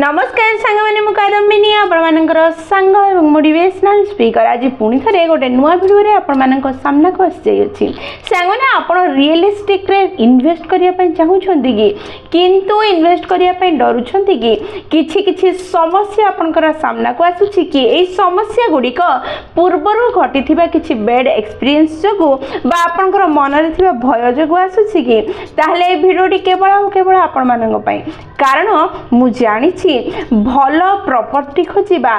नमस्कार सांग मैंने मुकादम्बिनी आपणकर सांग और मोटिवेशनल स्पीकर आज पुणी थे गोटे नुआ भिडियो आपण सामना को आसी सांग मैंने आप रियलिस्टिक रे इन्वेस्ट करने चाहूँगी कि किंतु इन्वेस्ट करने डरुंच कि किछि समस्या आपणकर सामना को आसूची कि यही समस्या गुड़िक पूर्वर घटी किसी बैड एक्सपीरियंस जो आपणकर मन में भय जो आसूची कि ताहले भिडियोटी केवल केवल आपण मानक कारण मु जानी भल प्रॉपर्टी खोजिबा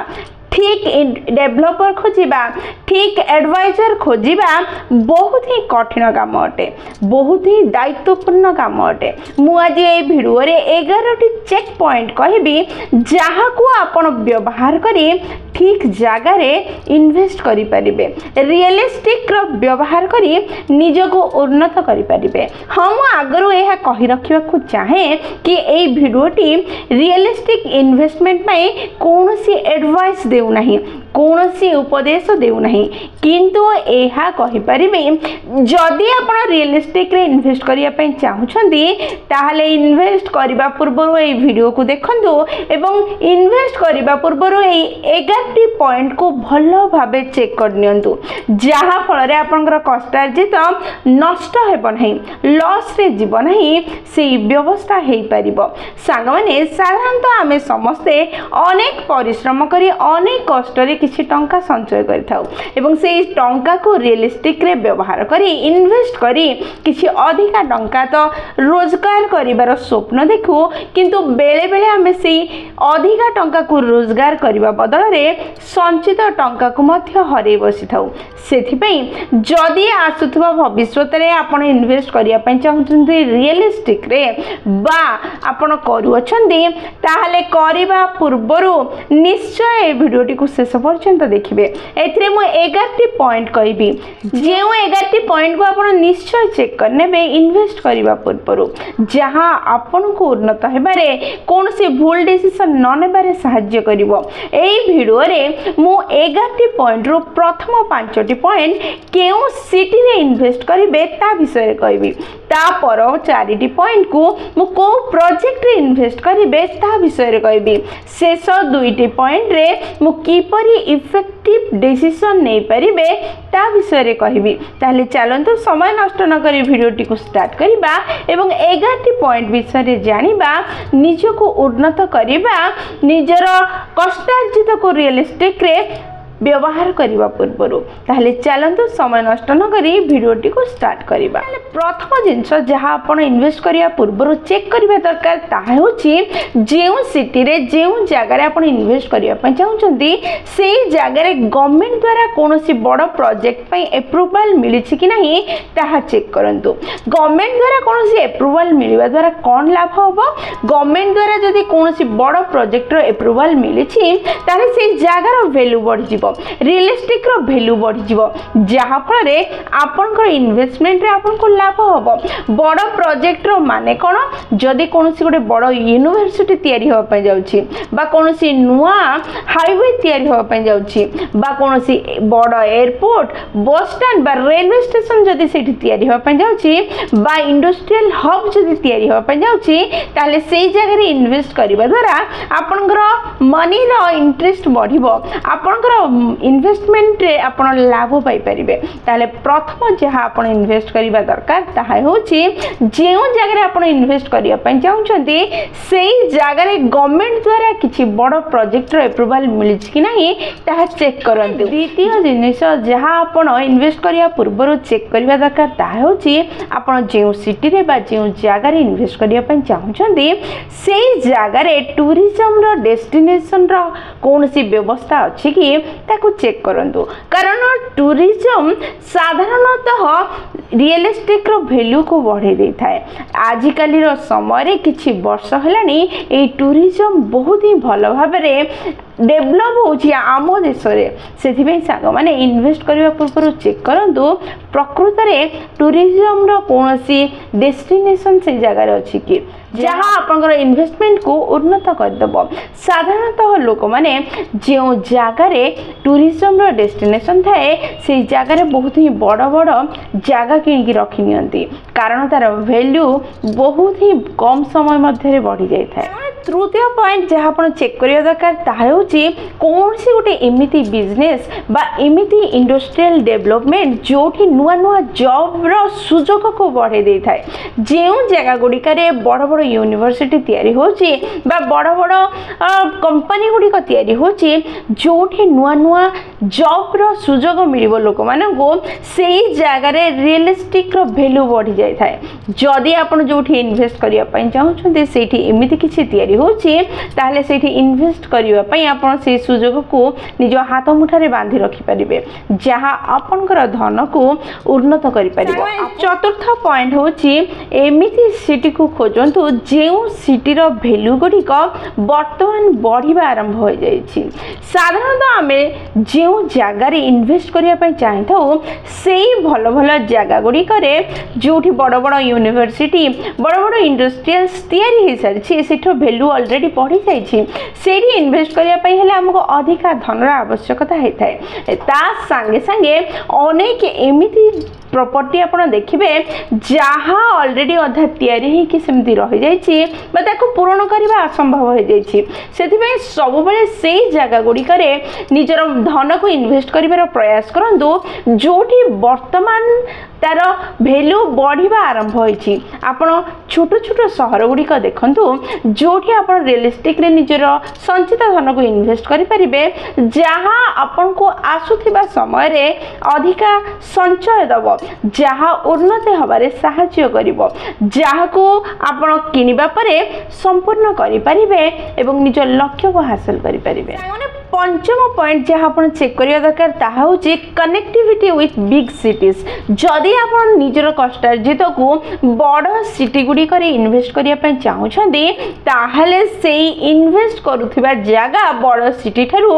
ठीक डेवलपर खोजिबा ठीक एडवाइजर खोजिबा बहुत ही कठिन काम अटे बहुत ही दायित्वपूर्ण काम अटे मु आज ये वीडियो रे 11 चेक पॉइंट कहबी जहाँ को आपण व्यवहार करी ठीक जगह रे इन्वेस्ट करि परिबे रियलिस्टिक रो व्यवहार करी निज को उन्नत करि परिबे हम आगरो यह कहि रखिबा को चाहे कि ए वीडियोटी रियलिस्टिक इन्वेस्टमेंट में कोनोसी एडवाइस देउ नाही कोनोसी उपदेश देउ नाही किंतु एहा कहि परिबे जदि आपण रियलिस्टिक रे इन्वेस्ट करिया पय चाहुछंदी ताहाले इन्वेस्ट करिबा पूर्व ए वीडियो को देखंतु एवं इन्वेस्ट करिबा पूर्व ए 11 पॉइंट को भलो भाबे चेक कर नियंतु जहा फल रे आपनकर कष्टार्जित नष्ट हेबो नाही लॉस रे जीव नाही से व्यवस्था हेई परिबो सांग माने साधारणतः आमे समस्ते अनेक परिश्रम करी अनेक कष्ट रे किछि टंका संचय करिथाउ एवं से टंका को रियलिस्टिक रे व्यवहार करी इन्वेस्ट करी किछि अधिका टंका तो रोजगार करिवार स्वप्न देखु किंतु बेले बेले आमे से अधिका टंका को रोजगार करिवा बदल रे संचित टंका को मध्य हरे बसी थाउ सेथिपई जदि आसुथबा भविष्यत रे आपण इन्वेस्ट करिया पय चाहुछन्ती रियलिस्टिक रे बा आपण करू अछन्ती ताहाले करिबा पूर्वरु निश्चय ए वीडियोटी को शेष पर्यंत देखिबे एथरे मु 11 पॉइंट कहबी जेउ 11 पॉइंट को आपण निश्चय चेक करनेबे इन्वेस्ट करिबा पूर्वरु जहां आपण को उन्नत हेबारे कोनसी भूल डिसीजन न नेबारे सहाय्य करिवो एई वीडियो रे मु 11 पॉइंट रो प्रथम 5टी पॉइंट केउ सिटी रे इन्वेस्ट करिबे ता विषय रे कहबी ता पर 4टी पॉइंट को मु को प्रोजेक्ट रे इन्वेस्ट करिबे ता विषय रे कहबी शेष 2टी पॉइंट रे मु किपरि इफेक्टिव डिसीजन नै परिबे ता विषय रे कहबी ताले चलंतु समय नष्ट न करी वीडियोटी को स्टार्ट करिबा एवं 11 पॉइंट विषय रे जानिबा निज को उन्नत करिबा निजर कष्टार्जित को रियलिस्टिक रे व्यवहार करने पूर्व ताहले चलतु समय नष्ट न करी वीडियोटी को स्टार्ट करिबा प्रथम जिनस जहाँ आपण इन्वेस्ट करिया पूर्व चेक करिबा दरकार ताहा होची जेउ सिटी रे जेउ जगह रे आपण इन्वेस्ट करिया पय चाहुचंती सेही जगह रे गवर्नमेंट द्वारा कोनोसी बड़ प्रोजेक्ट पय अप्रूवल मिलिछि कि नाही ताहा चेक करंतु गवर्नमेंट द्वारा कोनोसी अप्रूवल मिलिबा द्वारा कोन लाभ होबो गवर्नमेंट द्वारा जदी कोनोसी बड़ प्रोजेक्ट रो अप्रूवल मिलिछि ताले सेही जगह रो वैल्यू बढ़ जिवो रियलिस्टिक रो वैल्यू बढ़ जिवो जहा फल रे आपनकर इन्वेस्टमेंट रे आपनको लाभ होबो बड़ प्रोजेक्ट रो माने कोन जदी कोनोसी गोटे बड़ यूनिवर्सिटी तयारी हो पय जाउछि बा कोनोसी नुआ हाईवे तयारी हो पय जाउछि बा कोनोसी बड़ एयरपोर्ट बस स्टैंड बा रेलवे स्टेशन जदी सेठी तयारी हो पय जाउछि बा इंडस्ट्रियल हब जदी तयारी हो पय जाउछि ताले सेही जगह रे इन्वेस्ट करबा द्वारा आपनकर मनी रो इंटरेस्ट बढ़िबो आपनकर इन्वेस्टमेंट रे आपण लाभ पाई परिबे ताले प्रथम जहाँ आपण इन्वेस्ट करिबा दरकार ताहा होची जेउ जगह रे आपण इन्वेस्ट करिया पय चाहुचंती सेही जगह रे गवर्नमेंट द्वारा किछि बड़ प्रोजेक्ट रो अप्रूवल मिलिछि कि नाही ताहा चेक करंतु द्वितीय जिनिस जहाँ आपण इन्वेस्ट करिया पूर्व चेक करिबा दरकार ताहा होची आपण जेउ सिटी रे बा जेउ जगह रे इन्वेस्ट करिया पय चाहुचंती सेही जगह रे टूरिज्म रो डेस्टिनेशन रो कोनसी व्यवस्था अछि कि ताको चेक करंतु कारण टूरिज्म साधारणतः रियलिस्टिक रो वैल्यू को बढ़े दे थाए आजिकाली रो समय रे किछि वर्ष हेलानी ए टूरिज्म बहुत ही भलो भाबे रे डेवलप होछि आम देश रे सेथिबे सांग माने इन्वेस्ट करबा पूर्व चेक करंतु प्रकृत रे टूरिज्म रो कोनोसी डेस्टिनेशन से जगह रे अछि कि जहाँ आपनकर इन्वेस्टमेंट को उन्नत कर दबो साधारणतः लोक माने जो जगार टूरिज्म डेस्टिनेशन थाए से जगार बहुत ही बड़ बड़ जगह किणिकी रखी नियंती कारण तार वैल्यू बहुत ही कम समय मध्य बढ़ी जाए था। तृतीय पॉइंट जहाँ आप चेक करिया दरकार ताहा होची कौन सी गोटे एमिति बिजनेस बा एमिति इंडस्ट्रियल डेवलपमेंट जोठी नुआ नुआ जॉब रो सुजोग को बढ़े दे थाए जेउ जगह गुड़िकारे बड़ बड़ यूनिवर्सिटी तैयारी होची बा बड़ बड़ कंपनी गुड़िक तैयारी होची जोठी नुआ नुआ जॉब रो सुजोग मिलिबो लोक माननको सेही जगार रियलिस्टिक रो वैल्यू बढ़ी जाए थाए जदि आपण जोठी इन्वेस्ट करिया पई चाहुछन्ते सेठी एमिति किछि तैयारी होची ताहले सेठी इन्वेस्ट करिया पई आपण से सुजोग को निज हाथ मुठारे बांधी रखि परिबे जहाँ आपनकर धन को उन्नत करि परिबो। चतुर्थ पॉइंट होची एमिति सिटी को खोजंतु जेउ सिटी रो वैल्यू गुडिक वर्तमान बढ़िबा आरंभ हो जाईछि। साधारणतः आमे जेउ जगार इन्वेस्ट करिया पई चाहथौ सेही भल भल जगह गुडी करे जोठी बड़ बड़ यूनिवर्सिटी बड़ बड़ इंडस्ट्रियल तैयारी हो सारी सेठो वैल्यू ऑलरेडी बढ़ी जाइछि सेठी इन्वेस्ट करिया पई हेले हमको अधिक धनर आवश्यकता होता है ता संगे संगे अनेक एमिति प्रॉपर्टी आपण देखिबे जहाँ ऑलरेडी अधा तैयारी ही कि सेमती रही जाइछि बा ताको पूर्ण करबा असंभव हो जाइछि सेथि पई सब बेले सेही जगह गुडी करे निजर धन को इन्वेस्ट करिवार प्रयास करंतु जोठी वर्तमान तार वैल्यू बढ़िबा आरंभ होइछि। आपण छोट छोट सहर गुडी को देखंतु जोठी आपण रियलिस्टिक रे निजर संचित धन को इन्वेस्ट करि परिबे जहाँ आपण को आसुथिबा समय रे अधिका संचय दबो जहाँ उन्नति हबारे सहाय्य करिवो जहाँ को आपण किनिबा परे संपूर्ण करि परिबे एवं निज लक्ष्य को हासिल करि परिबे। पंचम पॉइंट जहाँ आप चेक करिया दरकार ताहा होची कनेक्टिविटी विथ बिग सिटीज जदि आप निजर कष्टार्जित को बड़ सिटी गुडी करे इन्वेस्ट करिया पय चाहुछन्ती ताहले सेही इन्वेस्ट करूथिबा जगह बड़ सिटी ठारू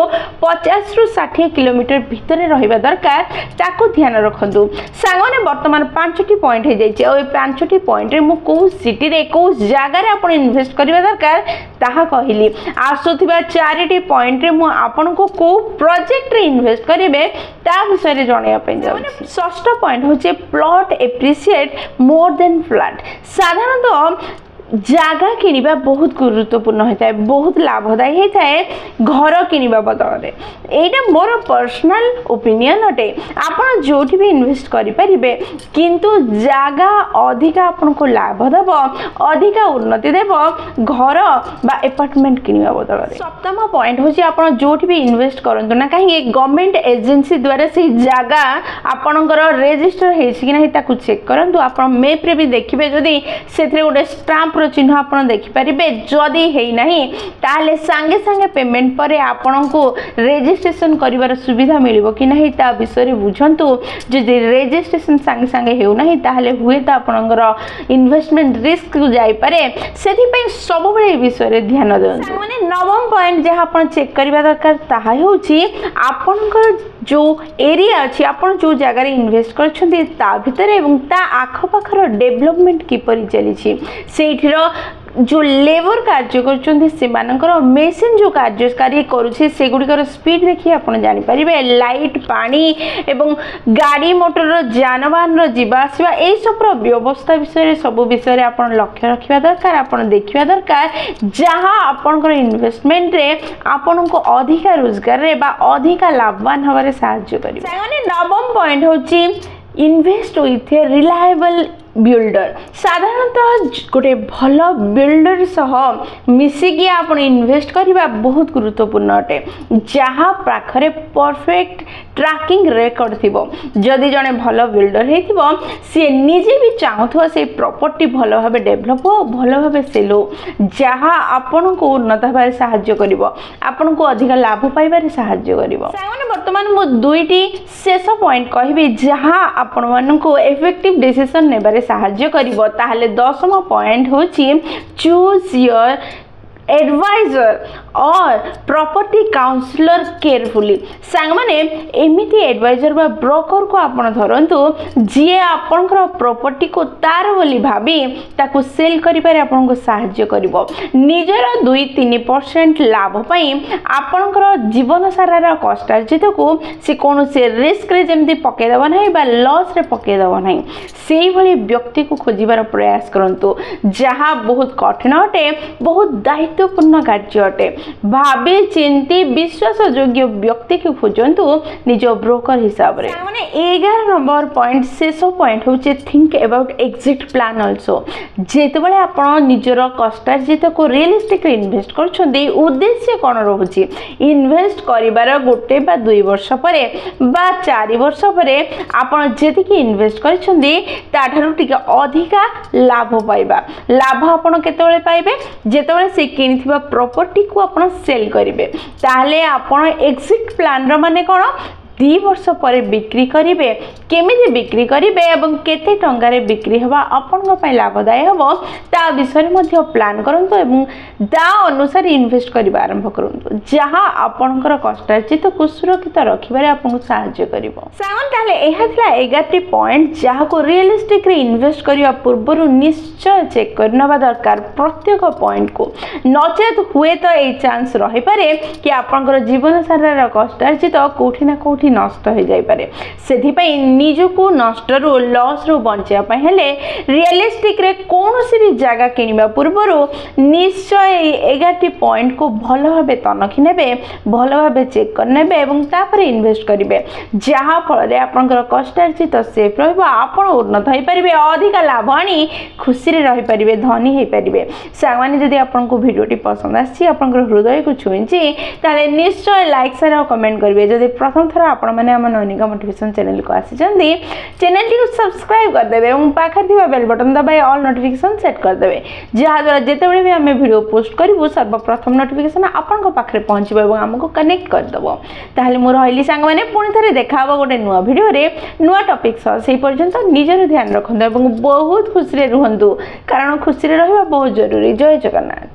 50 रु 60 किलोमीटर भितर रहिबा दरकार ताको ध्यान रखंतु। सांगने वर्तमान 5टी पॉइंट हे जाइछि और 5टी पॉइंट रे मु को सिटी रे को जगह रे आपण इन्वेस्ट करिबा दरकार ताहा कहिली आसुथिबा 4टी पॉइंट रे मु आपण को प्रोजेक्ट रे इन्वेस्ट करिवे ता विषय रे जणिया पय जाउछि। षष्ठ पॉइंट होचे plot appreciate more than flat साधारणतः जगह किनिबा बहुत गुरुत्वपूर्ण होता है बहुत लाभदायी होता है घर किनिबा बदल में एटा मोर पर्सनल ओपिनियन अटे आपण जोठी भी इन्वेस्ट करि परिबे किंतु जगह अधिक आपण को लाभ देब अधिक उन्नति देब घर बा अपार्टमेंट किनिबा बदल में। सप्तम पॉइंट होची आपण जोठी भी इन्वेस्ट करंतु ना कहीं गवर्नमेंट एजेंसी द्वारा से जगह आपणकर रजिस्टर हेछि कि नाही ताकू चेक करंतु आपण मैप रे भी देखिबे जदी सेथरे गोटे स्टाम्प चिन्ह आप देखिपारे जदि है नहीं ताले सांगे सांगे पेमेंट पर आपण को रेजिस्ट्रेशन करिवार सुविधा मिलिबो कि नहीं ता विषय बुझंतु जदि रेजिस्ट्रेशन सांगे सांगे हेउ नहीं ताले हुए तो आपणकर इन्वेस्टमेंट रिस्क को जाई पारे सेथि पई सब बेले विषय रे ध्यान देउ। माने नवम पॉइंट जहां आपण चेक करिवा दरकार ताहा होउची आपणकर जो एरिया अच्छी आपण जो जगह रे इन्वेस्ट करछन्ती ता भितर एवं ता आखपाखर डेवलपमेंट किपरि चलीछि सेठिर जो लेबर कार्य कर मेसीन जो कार्यकारी करुच्छे सेगुड़िकर स्पीड देखिए आपड़ जानीपारे लाइट पानी एवं गाड़ी मोटर जानवाहन जीवा आसवा यही सब व्यवस्था विषय सब विषय आप लक्ष्य रखा दरकार आप देखा दरकार जहाँ आपणकर इन्वेस्टमेंट रे आपण को अधिक रोजगार रे बा अधिक लाभवान हमारे साहाय्य करिवे। नवम पॉइंट होची invest with a reliable builder साधारणतः गोटे भल बिल्डर सह मिसिकी आप इन्वेस्ट करवा बहुत गुरुत्वपूर्ण अटे जहाँ पाखरे परफेक्ट ट्रैकिंग रेकर्ड थी जदि जड़े भल बिल्डर हो सी निजे भी चाहूथ से प्रॉपर्टी भल भाव डेभलप हो भल भाव सेल हो जहाँ आपण को उन्नत भाव साहाय्य कर आपण को अधिक लाभ पाइबार साहाय्य कर। बर्तमान मु दुईटी शेष पॉइंट कहबी जहाँ आपण मानक इफेक्टिव डिसीजन नेबारे साहाय्य करिवो ताहले 10वां पॉइंट होची चूज योर एडवाइजर और प्रॉपर्टी काउंसलर केयरफुली सांग माने एमिति एडवाइजर बा ब्रोकर को आपण धरंतु जे आपनकर प्रॉपर्टी को तार बोली भाबी ताकू सेल करि पारे आपन को सहाय्य करिवो निजर 2-3% लाभ पई आपनकर जीवन सारा कष्टार्जित को से कोन से रिस्क रे जेमति पके दबो नै बा लॉस रे पके दबो नै सेही भली व्यक्ति को खोजिबार प्रयास करंतु जहा बहुत कठिन अटे बहुत दायित्वपूर्ण कार्य अटे भाबी चिंती विश्वास योग्य व्यक्ति को खोजंतु निज ब्रोकर हिसाब रे माने 11 नंबर पॉइंट शेषो पॉइंट होचे think about exit plan also जेते बेले आपण निजर कष्टार्जित को रियल एस्टेट रे इन्वेस्ट करछन्ते उद्देश्य कोन रहउची इन्वेस्ट करिवार गोटे बा 2 वर्ष परे बा 4 वर्ष परे आपण जेति कि इन्वेस्ट करछन्ते ताठारु टिके अधिका लाभ पाइबा लाभ आपण केतेबेले पाइबे जेतेबेले से किनिथिबा प्रॉपर्टी को आपण सेल करिवे ताले आपण एग्जिट प्लान रो माने कोन 2 वर्ष पर बिक्री करिवे केमिति बिक्री करिवे एवं केते टंगारे बिक्री हवा आपन पय लाभदायक हबो ता विषय मध्ये प्लान करंतु एवं दा अनुसार इन्वेस्ट करिबा आरंभ करंतु जहां आपनकर कष्टार्जित को सुरक्षित रखिबारे आपन सहाय्य करिवो सावन ताले एहा थिला 11 पॉइंट जहां को रियल एस्टेट रे इन्वेस्ट करिया पूर्व निश्चय चेक करनबा दरकार प्रत्येक पॉइंट को नचेत हुए तो ए चांस रहि पारे कि आपनकर जीवन सारा कष्टार्जित कोठी ना कोठी नष्ट हो जाय पारे सेथि पई निजको नष्ट रो लॉस रो बंचिया पय हेले रियल एस्टेट रे कोनोसी भी जगह किनिबा पूर्वरु निश्चय 11 पॉइंट को भलो भाबे तनखि नेबे भलो भाबे चेक कर नेबे एवं तापर इन्वेस्ट करिवे जहा फल रे आपनकर कष्टार्जित सेफ रहबो आपण उन्नत होई परिबे अधिक लाभ आनी खुशी रे रहि परिबे धनी होई परिबे सामान्य जदि आपनको वीडियोटी पसंद आछि आपनकर हृदय को छुइछि ताले निश्चय लाइक शेयर और कमेंट करिवे जदि प्रथम थरा आपण माने हम नैनिका मोटिवेशन चैनल को आसी जंदी चैनल को सब्सक्राइब कर देबे और पाखर थिबा बेल बटन दबाए ऑल नोटिफिकेशन सेट कर देबे जहा द्वारा जेतेबेले भी हम वीडियो पोस्ट करिवो सर्वप्रथम नोटिफिकेशन आपन को पाखरे पहुंचबो एवं हमको कनेक्ट कर दबो ताले मोर हइली संग माने पुणी थरे देखाबो गोटे नुवा वीडियो रे नुवा टॉपिक स सेही पर्यंत निजर ध्यान रखंदो एवं बहुत खुशी रे रहंतु कारण खुशी रे रहबा बहुत जरूरी जय जगन्नाथ।